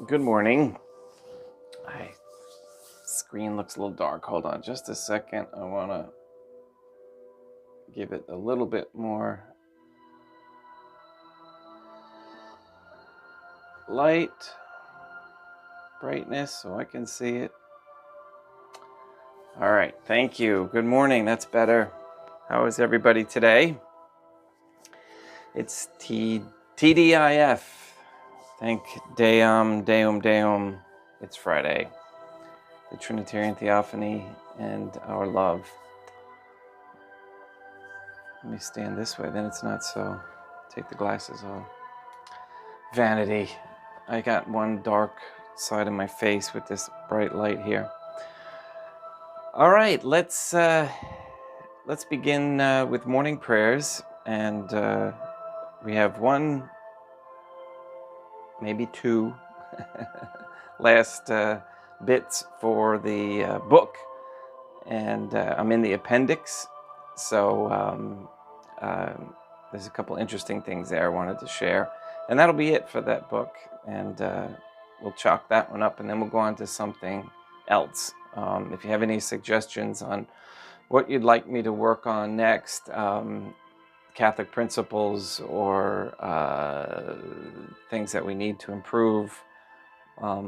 Good morning. My screen looks a little dark. Hold on just a second. I want to give it a little bit more light, brightness, so I can see it. All right, thank you. Good morning. That's better. How is everybody today? It's TDIF. Thank Deum. It's Friday. The Trinitarian Theophany and our love. Let me stand this way, then it's not so. Take the glasses off. Vanity. I got one dark side of my face with this bright light here. All right, let's begin with morning prayers, and we have one, maybe two last bits for the book, and I'm in the appendix, so there's a couple interesting things there I wanted to share, and that'll be it for that book, and we'll chalk that one up, and then we'll go on to something else. If you have any suggestions on what you'd like me to work on next, Catholic principles or things that we need to improve,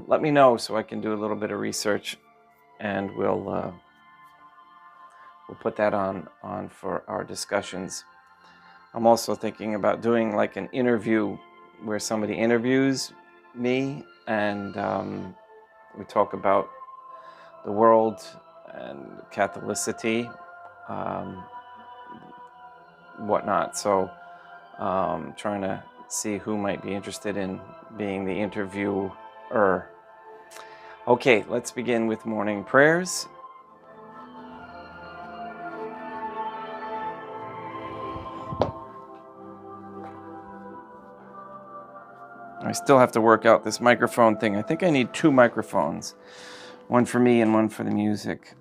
let me know so I can do a little bit of research, and we'll put that on for our discussions. I'm also thinking about doing like an interview where somebody interviews me, and we talk about the world and Catholicity, whatnot. So trying to see who might be interested in being the interviewer. Okay, let's begin with morning prayers. I still have to work out this microphone thing. I think I need two microphones. One for me and one for the music.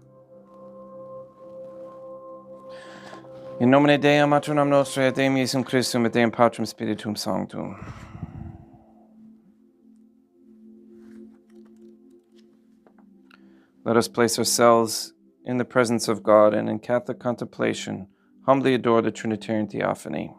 In nomine Dei, matronam nostre, et Deum Iesum Christum, et Deum Patrum Spiritum Sanctum. Let us place ourselves in the presence of God and in Catholic contemplation, humbly adore the Trinitarian Theophany.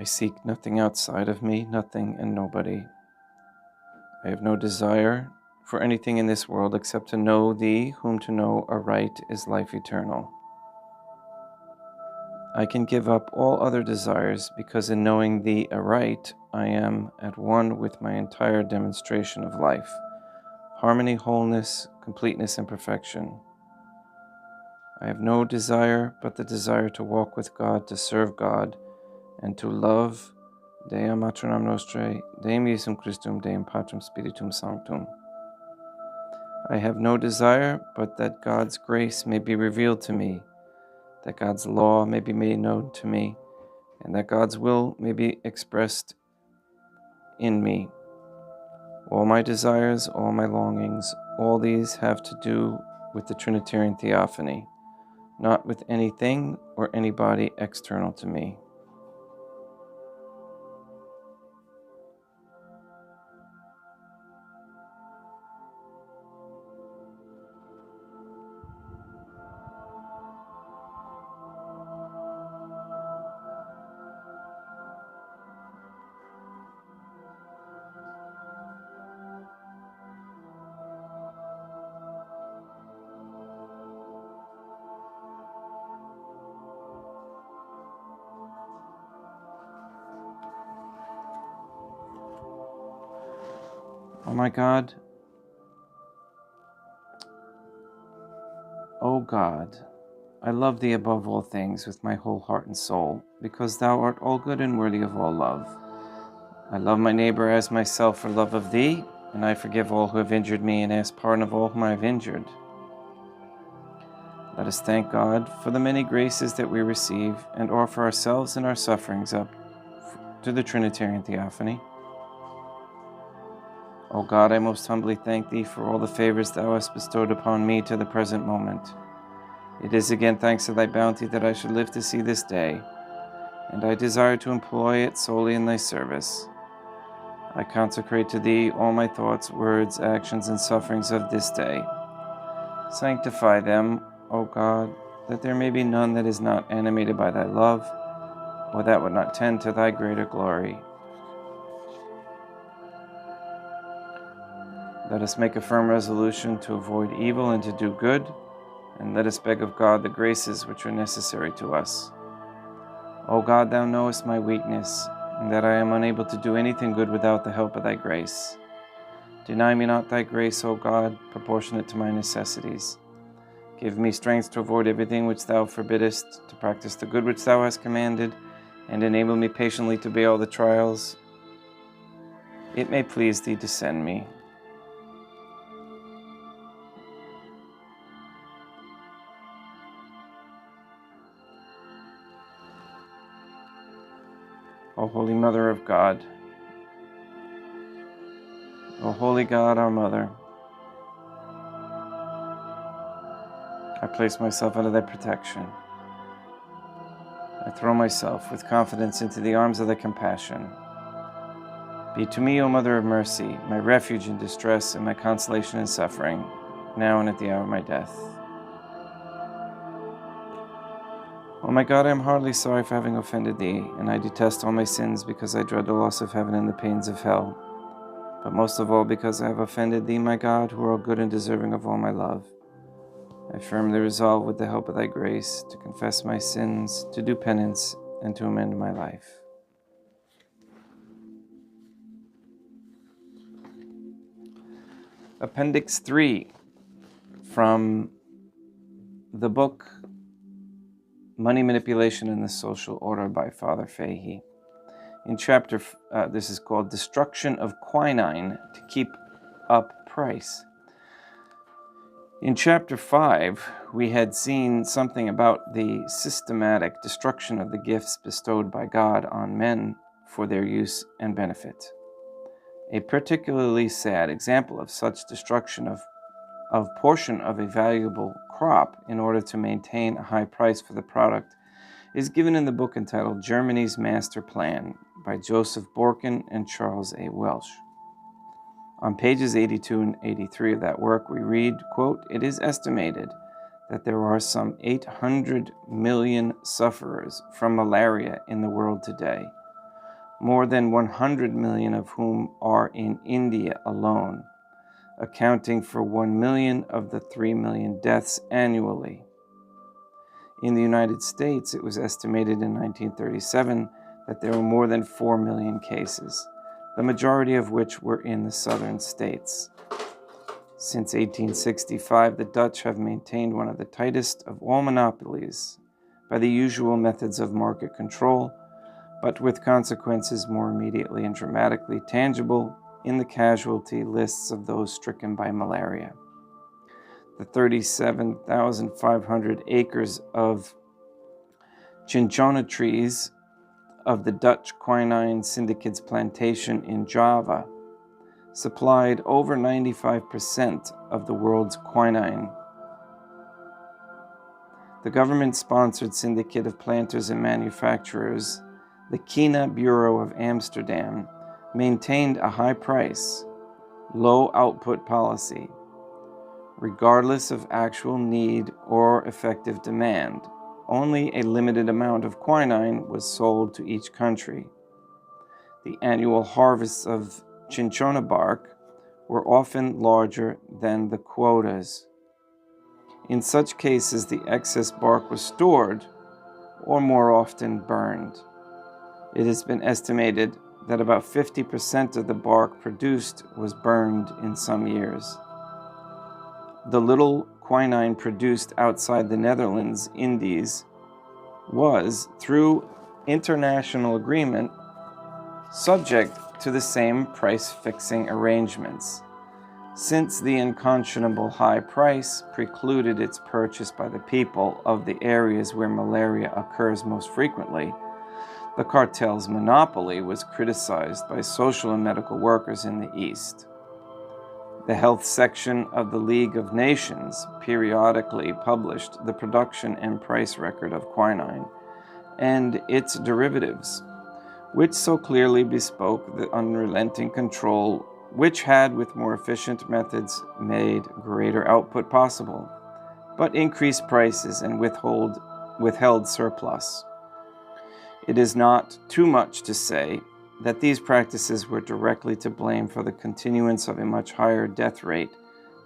I seek nothing outside of me, nothing and nobody. I have no desire for anything in this world except to know Thee, whom to know aright is life eternal. I can give up all other desires because in knowing Thee aright, I am at one with my entire demonstration of life, harmony, wholeness, completeness, and perfection. I have no desire but the desire to walk with God, to serve God, and to love Deum matronam nostre, Deum Iesum Christum, Deum Patrum Spiritum Sanctum. I have no desire but that God's grace may be revealed to me, that God's law may be made known to me, and that God's will may be expressed in me. All my desires, all my longings, all these have to do with the Trinitarian Theophany, not with anything or anybody external to me. Oh my God, O God, I love Thee above all things with my whole heart and soul, because Thou art all good and worthy of all love. I love my neighbor as myself for love of Thee, and I forgive all who have injured me and ask pardon of all whom I have injured. Let us thank God for the many graces that we receive and offer ourselves and our sufferings up to the Trinitarian Theophany. O God, I most humbly thank Thee for all the favors Thou hast bestowed upon me to the present moment. It is again thanks to Thy bounty that I should live to see this day, and I desire to employ it solely in Thy service. I consecrate to Thee all my thoughts, words, actions, and sufferings of this day. Sanctify them, O God, that there may be none that is not animated by Thy love, or that would not tend to Thy greater glory. Let us make a firm resolution to avoid evil and to do good, and let us beg of God the graces which are necessary to us. O God, Thou knowest my weakness, and that I am unable to do anything good without the help of Thy grace. Deny me not Thy grace, O God, proportionate to my necessities. Give me strength to avoid everything which Thou forbiddest, to practice the good which Thou hast commanded, and enable me patiently to bear all the trials it may please Thee to send me. O Holy Mother of God, O Holy God, our Mother, I place myself under Thy protection. I throw myself with confidence into the arms of Thy compassion. Be to me, O Mother of Mercy, my refuge in distress and my consolation in suffering, now and at the hour of my death. O my God, I am heartily sorry for having offended Thee, and I detest all my sins because I dread the loss of heaven and the pains of hell. But most of all because I have offended Thee, my God, who are good and deserving of all my love. I firmly resolve, with the help of Thy grace, to confess my sins, to do penance, and to amend my life. Appendix 3 from the book Money Manipulation and the Social Order by Father Fahey. In chapter, this is called Destruction of Quinine to Keep Up Price. In chapter 5, we had seen something about the systematic destruction of the gifts bestowed by God on men for their use and benefit. A particularly sad example of such destruction of portion of a valuable crop in order to maintain a high price for the product is given in the book entitled Germany's Master Plan by Joseph Borkin and Charles A. Welsh. On pages 82 and 83 of that work, we read, quote, "It is estimated that there are some 800 million sufferers from malaria in the world today, more than 100 million of whom are in India alone, accounting for 1 million of the 3 million deaths annually. In the United States, it was estimated in 1937 that there were more than 4 million cases, the majority of which were in the southern states. Since 1865, the Dutch have maintained one of the tightest of all monopolies by the usual methods of market control, but with consequences more immediately and dramatically tangible in the casualty lists of those stricken by malaria. The 37,500 acres of cinchona trees of the Dutch quinine syndicate's plantation in Java supplied over 95% of the world's quinine. The government-sponsored syndicate of planters and manufacturers, the Kina Bureau of Amsterdam, maintained a high price, low output policy, regardless of actual need or effective demand. Only a limited amount of quinine was sold to each country. The annual harvests of cinchona bark were often larger than the quotas. In such cases, the excess bark was stored or more often burned. It has been estimated that about 50% of the bark produced was burned in some years. The little quinine produced outside the Netherlands Indies was, through international agreement, subject to the same price-fixing arrangements. Since the unconscionable high price precluded its purchase by the people of the areas where malaria occurs most frequently, the cartel's monopoly was criticized by social and medical workers in the East. The health section of the League of Nations periodically published the production and price record of quinine and its derivatives, which so clearly bespoke the unrelenting control which had, with more efficient methods, made greater output possible, but increased prices and withheld surplus. It is not too much to say that these practices were directly to blame for the continuance of a much higher death rate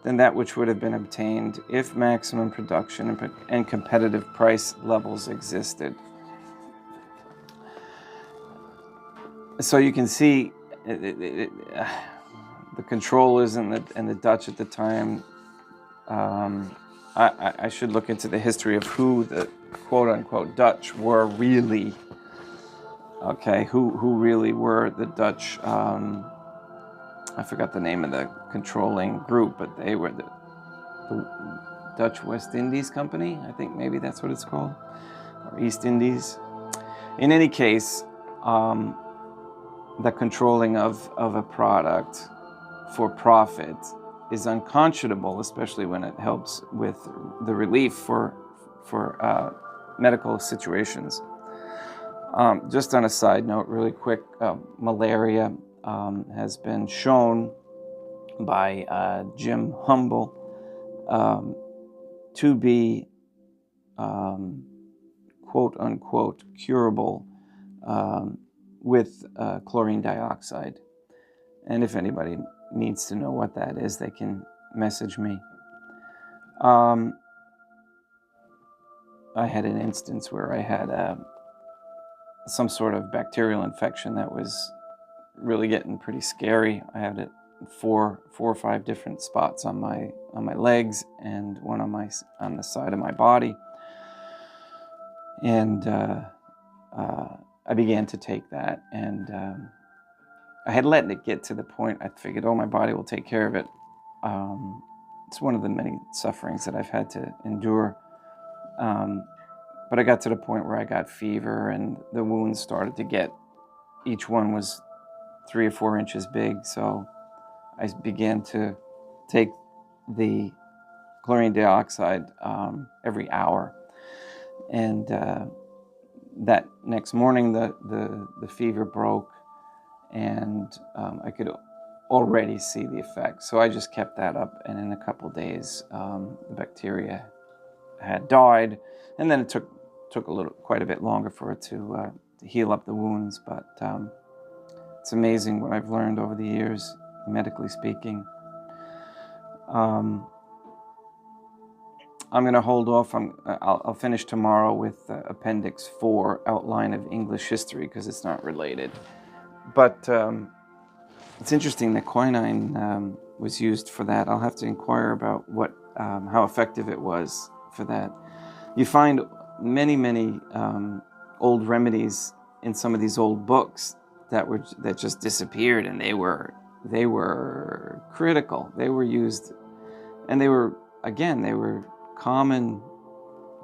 than that which would have been obtained if maximum production and competitive price levels existed. So you can see the controllers and the Dutch at the time. I should look into the history of who the quote-unquote Dutch were really. Okay, who really were the Dutch? I forgot the name of the controlling group, but they were the Dutch West Indies Company. I think maybe that's what it's called, or East Indies. In any case, the controlling of a product for profit is unconscionable, especially when it helps with the relief for medical situations. Just on a side note, really quick, malaria has been shown by Jim Humble to be quote-unquote curable with chlorine dioxide. And if anybody needs to know what that is, they can message me. I had an instance where I had some sort of bacterial infection that was really getting pretty scary. I had it in four or five different spots on my legs and one on the side of my body. And I began to take that, and I had let it get to the point I figured, my body will take care of it. It's one of the many sufferings that I've had to endure. But I got to the point where I got fever, and the wounds started to get, each one was 3 or 4 inches big. So I began to take the chlorine dioxide every hour. And that next morning, the fever broke, and I could already see the effect. So I just kept that up, and in a couple of days, the bacteria had died, and then it took quite a bit longer for it to heal up the wounds. But it's amazing what I've learned over the years, medically speaking. I'm going to hold off. I'll finish tomorrow with Appendix 4, Outline of English History, because it's not related. But it's interesting that quinine was used for that. I'll have to inquire about how effective it was for that. You find many old remedies in some of these old books that just disappeared, and they were critical. They were used, and they were common,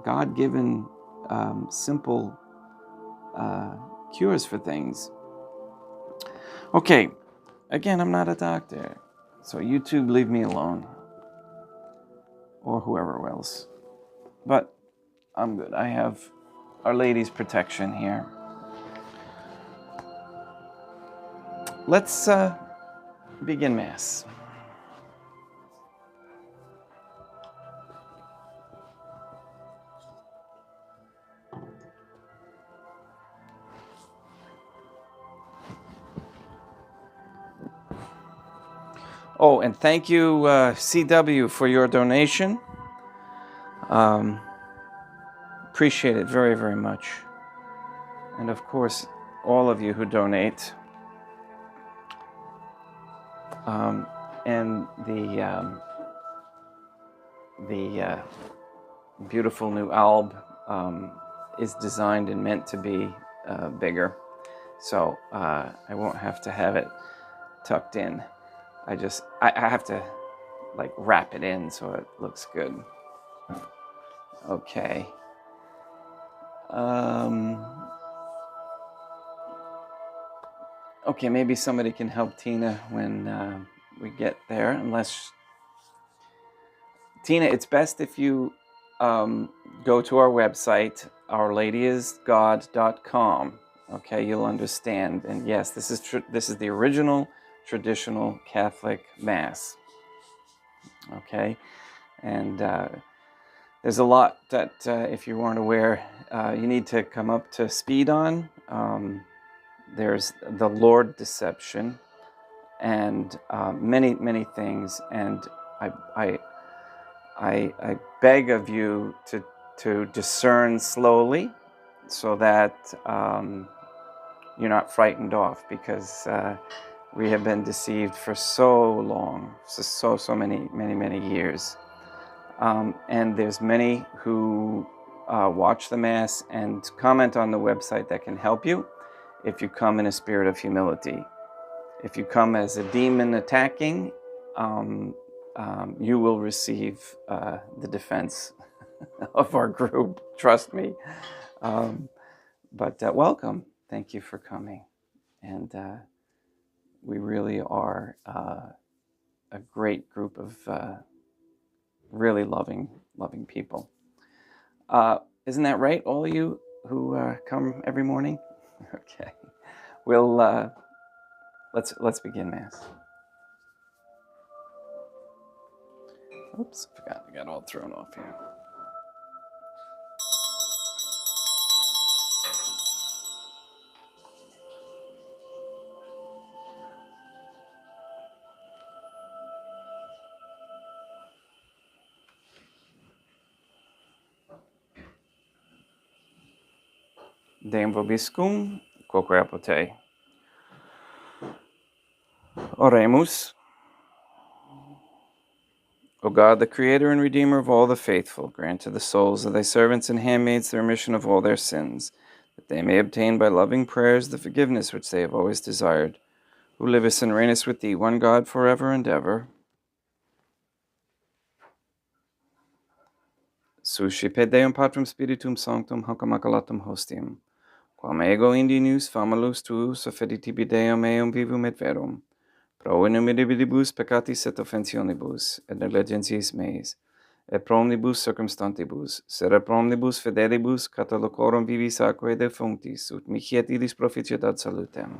God-given, simple cures for things. Okay, again, I'm not a doctor, so YouTube, leave me alone, or whoever else. But I'm good. I have Our Lady's protection here. Let's begin Mass. Oh, and thank you, CW, for your donation. Appreciate it very, very much. And of course, all of you who donate. And the beautiful new album is designed and meant to be bigger. So I won't have to have it tucked in. I have to like wrap it in so it looks good. Okay. Okay, maybe somebody can help Tina when we get there, unless... Tina, it's best if you go to our website, ourladyisgod.com. Okay, you'll understand. And yes, this is the original traditional Catholic Mass. Okay, and there's a lot that, if you weren't aware, you need to come up to speed on. There's the Lord deception, and many things. And I beg of you to discern slowly, so that you're not frightened off, because we have been deceived for so long, so many years. And there's many who watch the Mass and comment on the website that can help you if you come in a spirit of humility. If you come as a demon attacking, you will receive the defense of our group. Trust me. But welcome. Thank you for coming. And we really are a great group of really loving people. Isn't that right, all of you who come every morning? Okay. We'll let's begin Mass. Oops, forgot. I got all thrown off here. Deum vobiscum, quoque apote. Oremus. O God, the Creator and Redeemer of all the faithful, grant to the souls of thy servants and handmaids the remission of all their sins, that they may obtain by loving prayers the forgiveness which they have always desired, who livest and reignest with thee, one God, forever and ever. Suscipe Deum Patrum Spiritum Sanctum hoc immaculatum hostium, quam ego indinius famulus tuus offeditibi Deum eum vivum et verum, pro innumerabilibus peccatis et offensionibus, et negligencies meis, et pro omnibus circumstantibus, sed pro omnibus fidelibus catalocorum vivis aquae defunctis, ut mihi et illis proficiat ad salutem.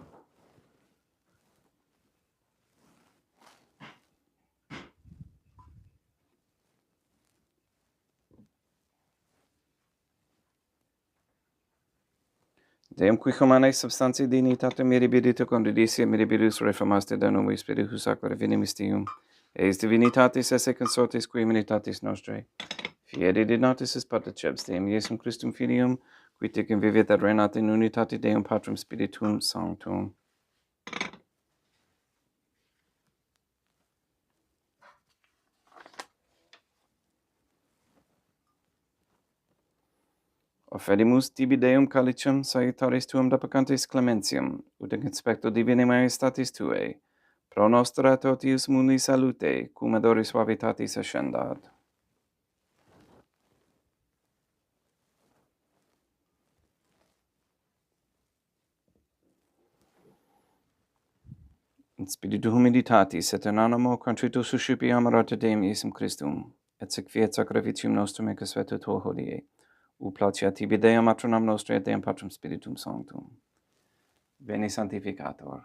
Deum qui humanae substantiae dignitatem mirabilite condidicia mirabilis reformaste Danum Spiritus aqua divinimis Deum, eis divinitatis esse consortis qui humanitatis nostrae. Fieri denotis is patecebs Deum Iesum Christum Filium, qui tecum vivit et reinat in unitate Deum Patrum Spiritum Sanctum. Offedimus tibi Deum calicem salutaris tuum depecantis clementiam, ut in conspecto divinae majestatis tuae, pro nostra totius mundi salute, cum odori suavitatis ascendat. In spiritu humilitatis et in animo contrito suscipiam orate Deum Iesum Christum, et sequiet sacrificium nostrum ecus vetuto hodie, ut placeat tibi Deum matronam nostrae et Deum Patrum Spiritum Sanctum. Veni Sanctificator.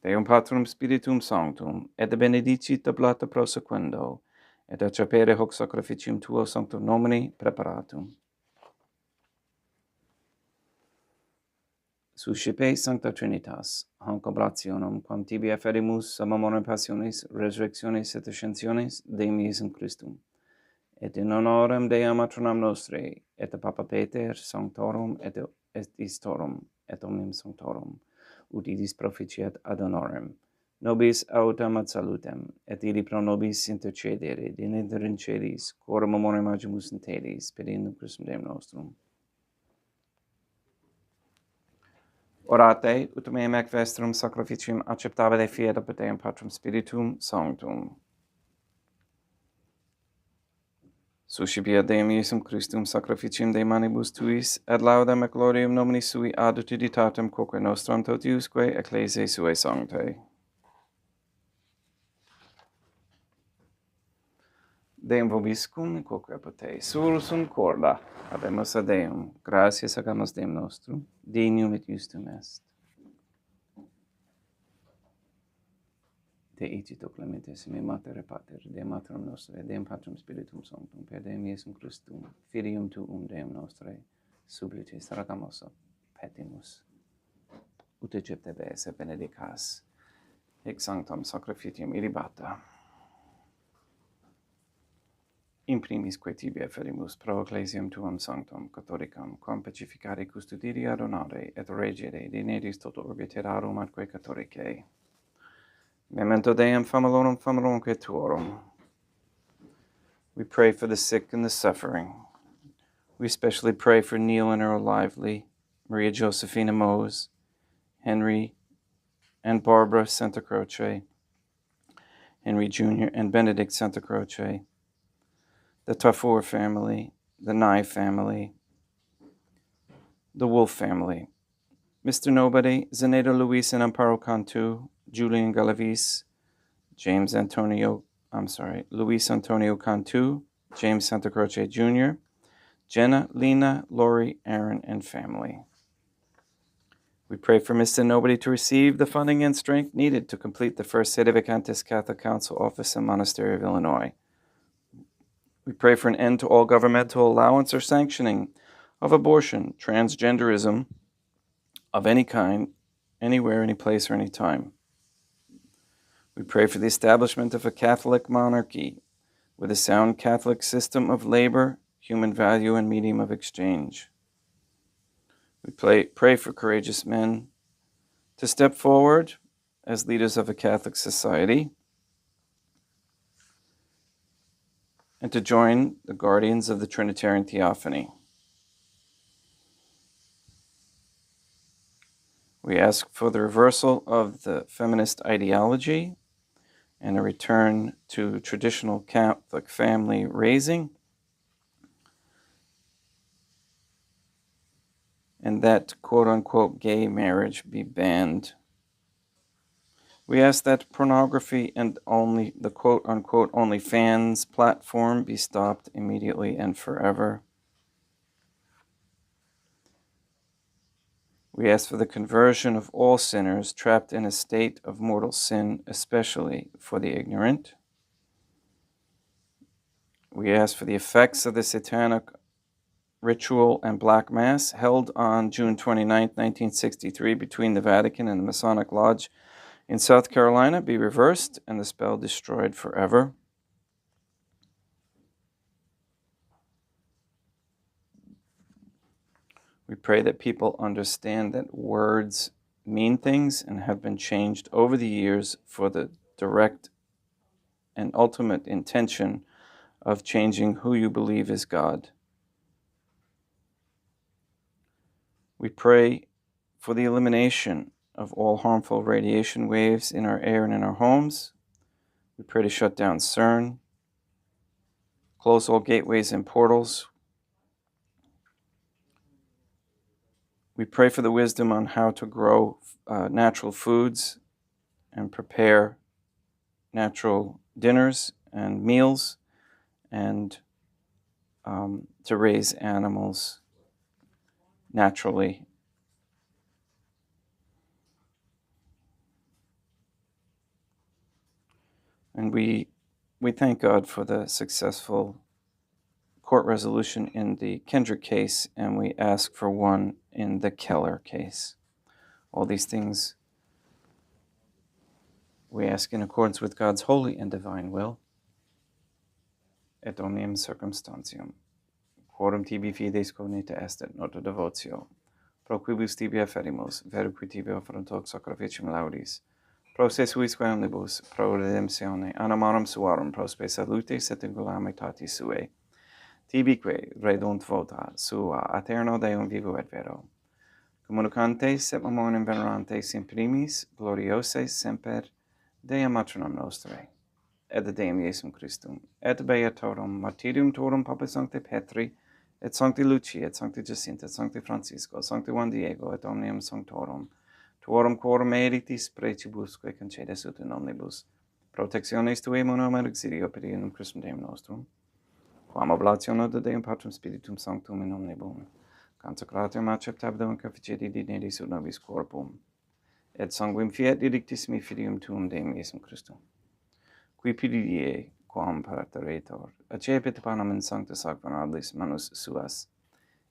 Deum Patrum Spiritum Sanctum, et benedicit oblata prosequendo, et accepere hoc sacrificium tuo sanctum nomini preparatum. Suscipe Sancta Trinitas, hanc oblationem, quam tibi efferimus amore passiones, resurrectiones et ascensiones Deum Iesum Christum, et in honorem Deum matronam nostrae, et Papa Peter Sanctorum et Istorum, et omnium Sanctorum, ut illis proficiat ad honorem, nobis autem ad salutem, et illi pro nobis intercedere, dinter in celis, coram amore magimus in telis, per indum Christum Deum nostrum. Orate, ut meam ec vestrum sacrificium acceptabile fiat ab Deum Patrum Spiritum Sanctum. Suscipia Deum Iesum Christum sacrificium de manibus tuis, et laudem et gloriam nomini sui ad utilitatem quoque nostram totiusque ecclesiae suae sanctae. Deum vobiscum, quoque apotei, sursum corda, habemus a Deum, gratias agamus Deum nostrum, dignum et justum est. Te icito clementes me mater pater, de matrum nostre, Deum Patrum Spiritum Sanctum, per Deum Iesum Christum, Filium Tuum Deum Nostre, sublitis ragamus petimus, ut Egypte bese benedicas, hic sanctam sacrificium ilibata. In primis quae tibi ferimus pro ecclesiam tuam sanctum, catholicam, quam pacificare custodire adonare, et regere dineris toto urbe terrarum atque catholicae. Memento Deum famulorumque tuorum. We pray for the sick and the suffering. We especially pray for Neil and Earl Lively, Maria Josephina Mose, Henry and Barbara Santa Croce, Henry Jr. and Benedict Santa Croce, the Tafur family, the Nye family, the Wolf family, Mr. Nobody, Zenedo Luis and Amparo Cantu, Julian Galavis, Luis Antonio Cantu, James Santa Croce Jr., Jenna, Lena, Lori, Aaron, and family. We pray for Mr. Nobody to receive the funding and strength needed to complete the first Sedevacantis Catholic Council office in Monastery of Illinois. We pray for an end to all governmental allowance or sanctioning of abortion, transgenderism of any kind, anywhere, any place, or any time. We pray for the establishment of a Catholic monarchy with a sound Catholic system of labor, human value, and medium of exchange. We pray for courageous men to step forward as leaders of a Catholic society and to join the guardians of the Trinitarian Theophany. We ask for the reversal of the feminist ideology and a return to traditional Catholic family raising, and that quote-unquote gay marriage be banned. We ask that pornography and only the quote-unquote OnlyFans platform be stopped immediately and forever. We ask for the conversion of all sinners trapped in a state of mortal sin, especially for the ignorant. We ask for the effects of the satanic ritual and Black Mass held on June 29, 1963, between the Vatican and the Masonic Lodge in South Carolina be reversed and the spell destroyed forever. We pray that people understand that words mean things and have been changed over the years for the direct and ultimate intention of changing who you believe is God. We pray for the elimination of all harmful radiation waves in our air and in our homes. We pray to shut down CERN, close all gateways and portals. We pray for the wisdom on how to grow natural foods and prepare natural dinners and meals, and to raise animals naturally. And we thank God for the successful court resolution in the Kendrick case, and we ask for one in the Keller case. All these things we ask in accordance with God's holy and divine will. Et omnium circumstantium. Quorum tibi fides cognita est et nota devotio. Pro quibus tibi afferimus, veruque tibi offerent hoc sacrificium laudis. Pro se suisque omnibus, pro redemptione, animarum suarum, pro spe salute setingulamitati sue. Tibique redunt vota sua aeterno Deum vivo et vero. Communicantes et memoriam venerantes in primis, gloriose semper Deum matronam nostrae. et Deum Iesum Christum, et Beatorum, martyrium torum Papa Sancti Petri, et Sancti Lucia, et Sancti Jacinta, et Sancti Francisco, Sancti Juan Diego, et omnium sanctorum, tuorum quorum meritis precibusque concedes ut in omnibus, protectiones tuae monum et exilio pedium Christum Deum nostrum, quam oblationem de Deum Patrum Spiritum Sanctum in omnibus, consecratium acceptabile conficedi dignidis ut nobis corpum, et sanguim fiat didictissimi filium tuum Deum Iesum Christum, qui pidie quam parateretor, accepit panem in sancta sacramentablis manus suas,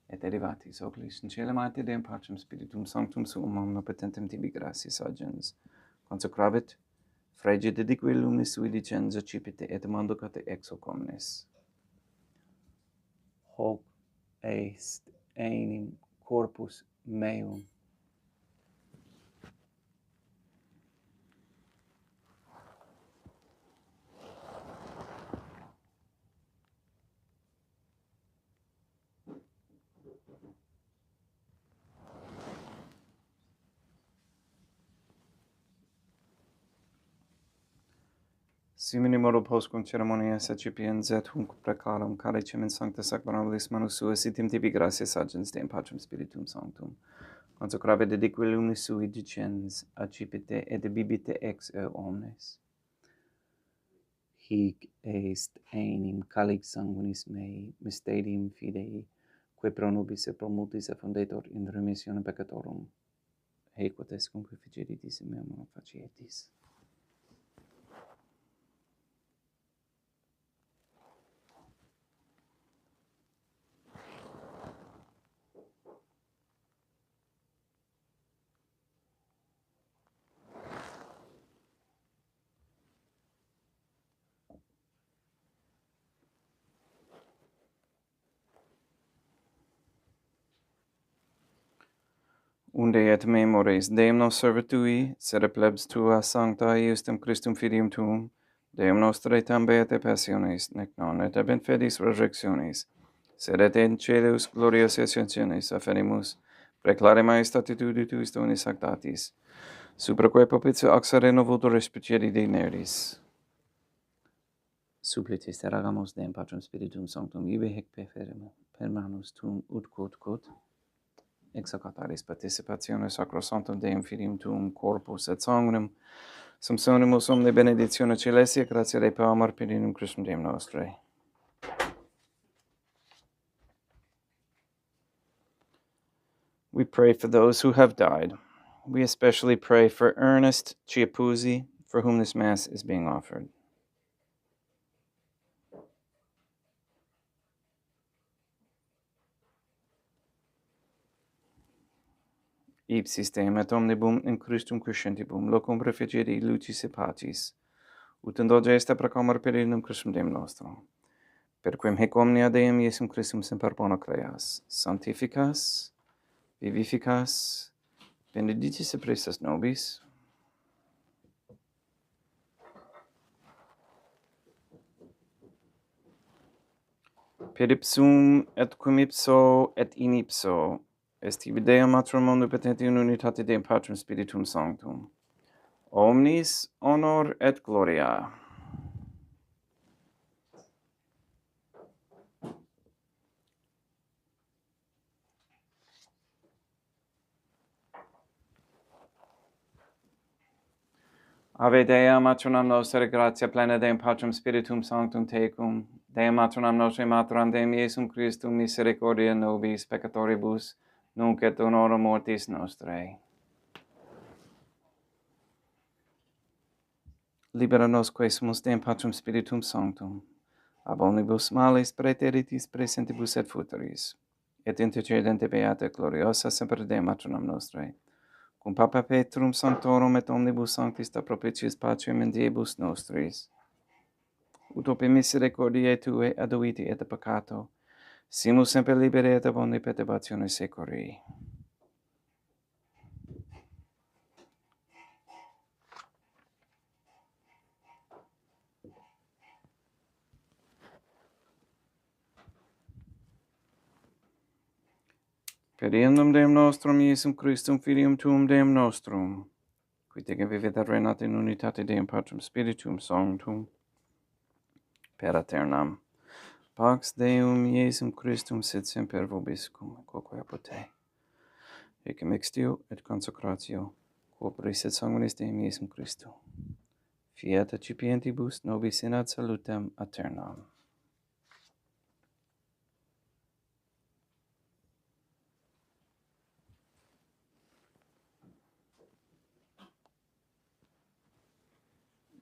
et derivatis oculis in caelum ate Deum Patrum Spiritum Sanctum suum omnipotentem tibi gratias agens, consecravit, frege dedique lumis sui dicens accipite et manducate ex hoc omnes. Hoc est enim corpus meum. Simini modo postquam ceremonias accipiens et hunc preclarum calicem in sancta sacramentablis manus suas itim tibi gratias agens Deum Patrum Spiritum Sanctum, consecrave dedique lumis sui dicens accipite et bibite ex omnes. Hic est enim calix sanguinis mei, mysterium fidei, quae pro nobis et pro multis effundetur in remissione peccatorum, haec quod est cum ficeritis in meum facietis. Unde et memores Deum nos servitui, sed plebs tua sancta iustem Christum filium tuum, Deum nostre tambe et passiones, nec non et ab in fidis resurrectionis, sed et in caelus glorias ascensiones afferimus, preclare majestatitude tuis donis sanctatis, supraque propitio axere novutur respiциeri digneris. Supplices teragamus Deum Patrum Spiritum Sanctum, ibe hec per manus tuum ut quod, executaris participatione sacrosanctum Deum Filium Tuum corpus et sanguinem, sum sonimus omne benedictione celestia, gratia Dei Palmar Pedinum Christum Deum nostre. We pray for those who have died. We especially pray for Ernest Chiapuzzi, for whom this Mass is being offered. Ipsis Deum et omnibum in Christum crescentibum, locum prefigere lucis et pacis, ut indulge est precamar Pedinum Christum Deum nostrum. Per quem hic omnia Deum Iesum Christum semper bona creas, sanctificas, vivificas, benedictis et prestas nobis, per ipsum et cum ipso et in ipso, est ibi Deum Matrum omnipotenti in unitate Deum Patrum Spiritum Sanctum, omnis honor et gloria. Ave Dea, Matronam Nostre, gratia plena Deum Patrum Spiritum Sanctum tecum, Deum Matronam Nostre, Maturam Deum Iesum Christum, misericordia nobis peccatoribus, nunc et in hora mortis nostrae. Libera nos quesumus Deum Patrum Spiritum Sanctum, ab omnibus males praeteritis presentibus et futuris, et intercedente beata gloriosa semper Deum Matronam Nostrae, cum Papa Petrum Sanctorum et omnibus sanctis da propitiis patrium in diebus nostris, ut ope misericordiae Tue aduiti et peccato, simus semper liberi et ab omni perturbatione securi. Per Deum Deum nostrum, Iesum Christum, Filium Tuum Deum nostrum, qui tecum vivit et reinat in unitate Deum Patrum Spiritum Sanctum, per aeternam. Pax Deum Iesum Christum sit semper vobiscum, quoque apote. Ecce mixtio et consecratio, corporis et sanguinis Deum Iesum Christu. Fiat accipientibus nobis in ad salutem aeternam.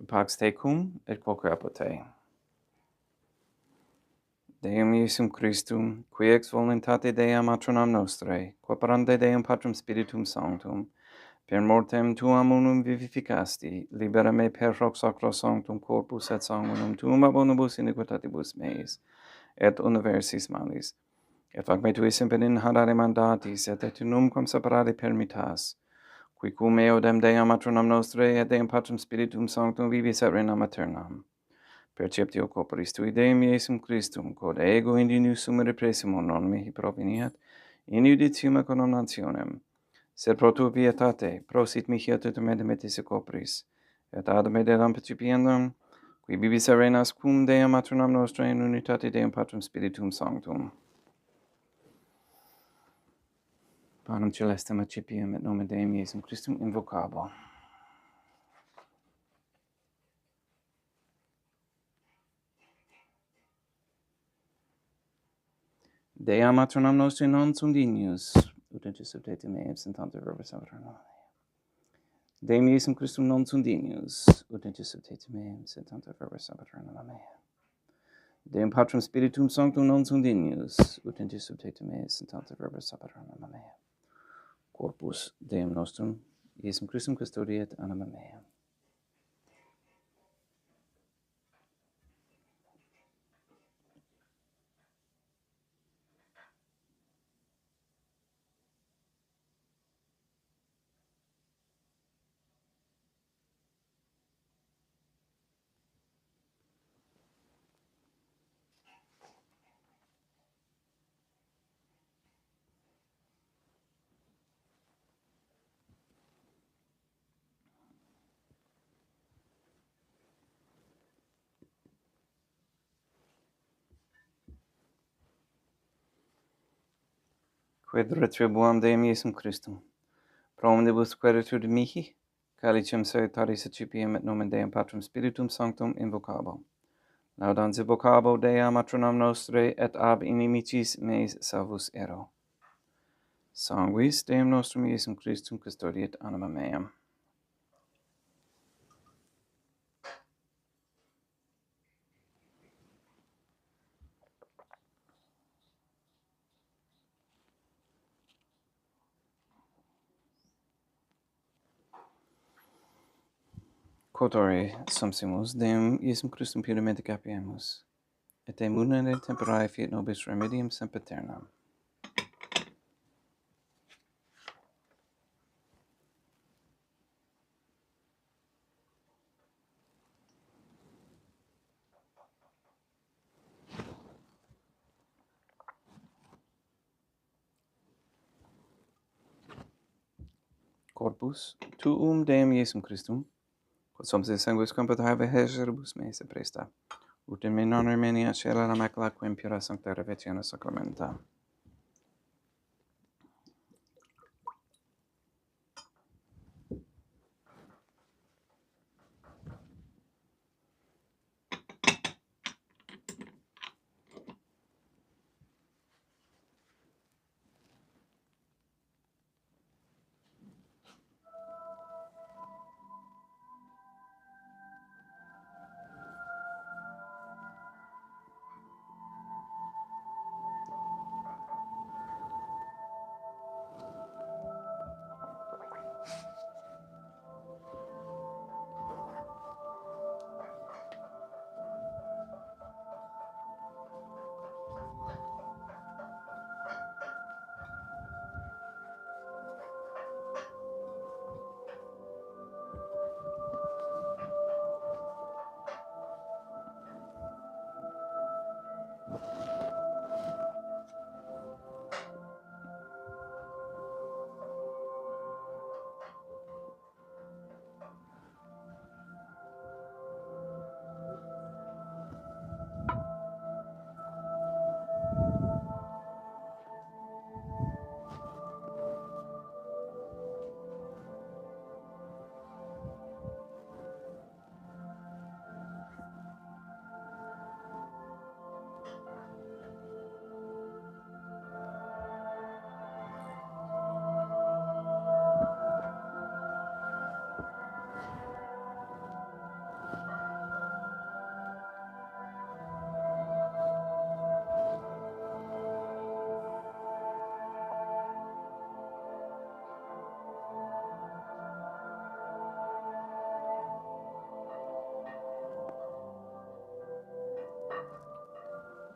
Pax tecum et quoque apote. Deum Iesum Christum, qui ex voluntate Dei matronam nostrae, quaparante Deum Patrum Spiritum Sanctum, per mortem tuam unum vivificasti, libera me per hoc sacro sanctum corpus et sanguinum tuum abonibus iniquitatibus meis, et universis malis, et fac me tui semper in hadare mandatis, et et numquam separare permittas, qui cum eodem Deum matronam nostrae, et Deum Patrum Spiritum Sanctum vivis et regnam aeternam. Perceptio corporis tui Deum Iesum Christum, quod ego indi sumere presimo non mihi proveniat, in judicium condamnationem, sed pro tua pietate, prosit mihi tutum metis corporis, et ad me dedam percipiendum, qui vivis et reinas cum Deum matronam nostrae in unitate Deum Patrum Spiritum Sanctum. Panem celestem accipiem et nomen Deum Iesum Christum invocabo. Dea matronam nostri non sunt dignius, ut interceptate me absentante verbis aeternam. Deum Iesum Christum non sunt dignius, ut interceptate me absentante verbis aeternam. Deum Patrum Spiritum Sanctum non sunt dignius, ut interceptate me absentante verbis aeternam. Corpus Deum nostrum, Iesum Christum custodiet anima mea. Quid retribuam Deum Iesum Christum? Pro omnibus queritur mihi, calicem salutaris accipiem et nomen Deum Patrum Spiritum Sanctum invocabo. Laudans invocabo Dea matronam nostrae et ab inimicis meis salvus ero. Sanguis Deum nostrum Iesum Christum custodiet anima meam. Quotore sumpsimus Deum Iesum Christum puramente capiemus, et de munere temperae fiat nobis remedium sempiternam. Corpus tuum Deum Iesum Christum, quod sumpsis sanguis compatae hegeribus meis presta, ut in me non remenia celera macula quem pura sancta revetione sacramenta.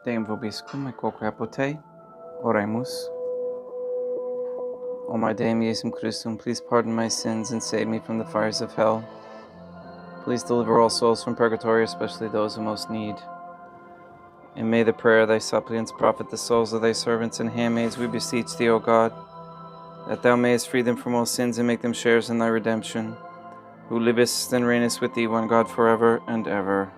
Deum vobiscum, et quoque apote, oremus. O my Dame Iesum Christum, please pardon my sins and save me from the fires of hell. Please deliver all souls from purgatory, especially those who most need. And may the prayer of thy suppliants profit the souls of thy servants and handmaids, we beseech thee, O God, that thou mayest free them from all sins and make them sharers in thy redemption, who livest and reignest with thee, one God, forever and ever.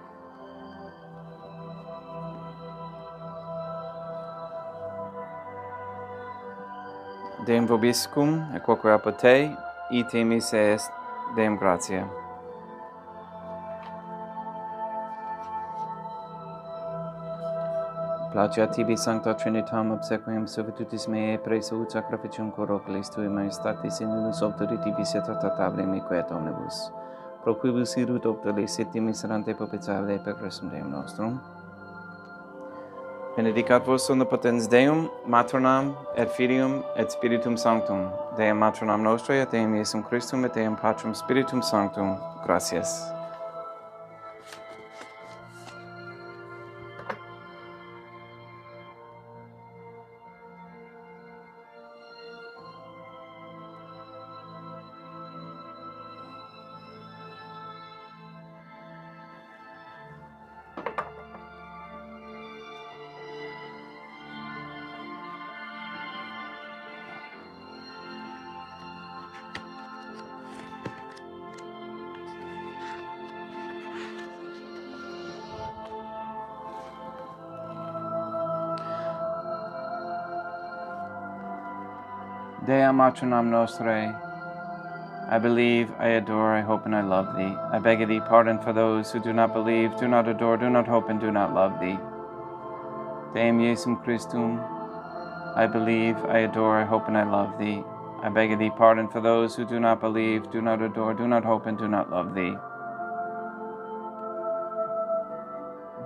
Deum vobiscum, et quoque apote, ite mis est, Deum gratia. Placia tibi sancta Trinitam obsequium servitutis meae preso ut sacrificium corocles tui maestatis in unus auctoritis et tratatable me quet omnibus. Pro quibus irut octoles et miserante propitiabile per Christum Deum nostrum. Benedicat vos omnipotens Deum, Matronam, et Filium, et Spiritum Sanctum. Deum Matronam Nostrae, et Deum Iesum Christum, et Deum Patrum Spiritum Sanctum. Gratias. Dea Matronam Nostrae, I believe, I adore, I hope, and I love thee. I beg of thee pardon for those who do not believe, do not adore, do not hope, and do not love thee. Deum Iesum Christum, I believe, I adore, I hope, and I love thee. I beg of thee pardon for those who do not believe, do not adore, do not hope, and do not love thee.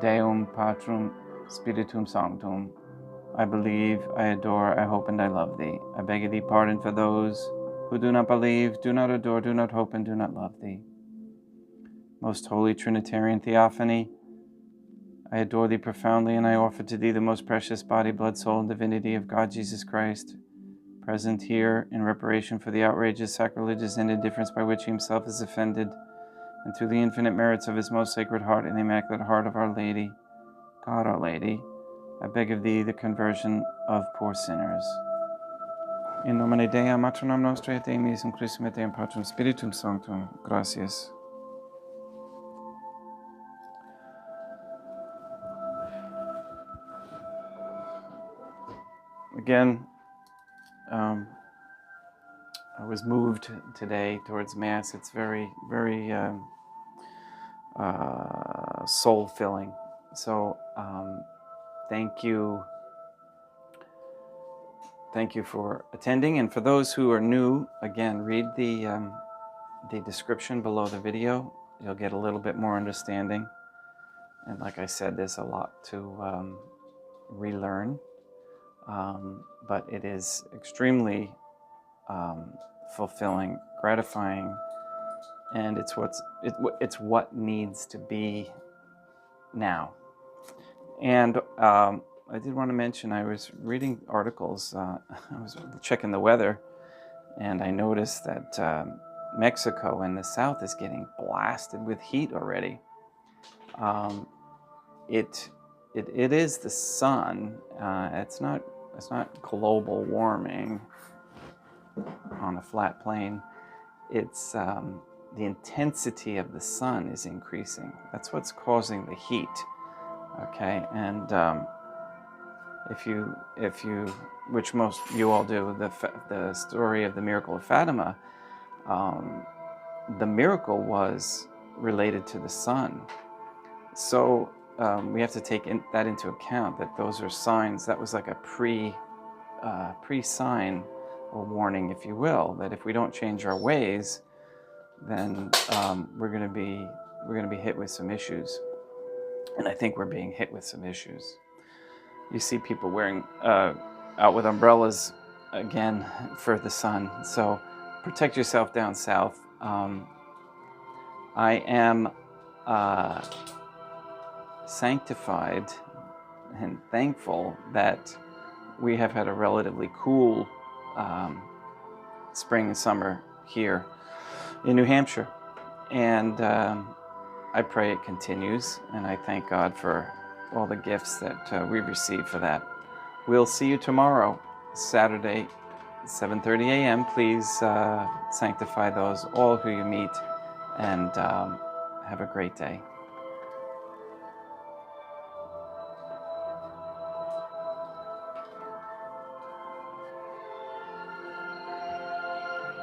Deum Patrum Spiritum Sanctum, I believe, I adore, I hope, and I love thee. I beg of thee pardon for those who do not believe, do not adore, do not hope, and do not love thee. Most holy Trinitarian Theophany, I adore thee profoundly, and I offer to thee the most precious body, blood, soul, and divinity of God Jesus Christ, present here in reparation for the outrages, sacrileges, and indifference by which he himself is offended, and through the infinite merits of his most sacred heart and the immaculate heart of Our Lady, God Our Lady, I beg of thee the conversion of poor sinners. In nomine Dei, Matronam Nostrae, et Deum Iesum Christum, et Deum Patrum Spiritum Sanctum. Gratias. Again, I was moved today towards Mass. It's very, very soul-filling. So thank you. Thank you for attending. And for those who are new, again, read the description below the video. You'll get a little bit more understanding. And like I said, there's a lot to relearn. But it is extremely fulfilling, gratifying, and it's what needs to be now. And I did want to mention, I was reading articles, I was checking the weather, and I noticed that Mexico in the south is getting blasted with heat already. It is the sun. It's not global warming on a flat plane. It's the intensity of the sun is increasing. That's what's causing the heat. Okay, and if you, which most you all do, the story of the miracle of Fatima, the miracle was related to the sun. So we have to take that into account, that those are signs. That was like a pre-sign or warning, if you will, that if we don't change our ways, then we're going to be hit with some issues. And I think we're being hit with some issues. You see people wearing out with umbrellas again for the sun. So protect yourself down south. I am sanctified and thankful that we have had a relatively cool spring and summer here in New Hampshire. And I pray it continues, and I thank God for all the gifts that we receive for that. We'll see you tomorrow, Saturday, 7:30 a.m. Please sanctify those, all who you meet, and have a great day.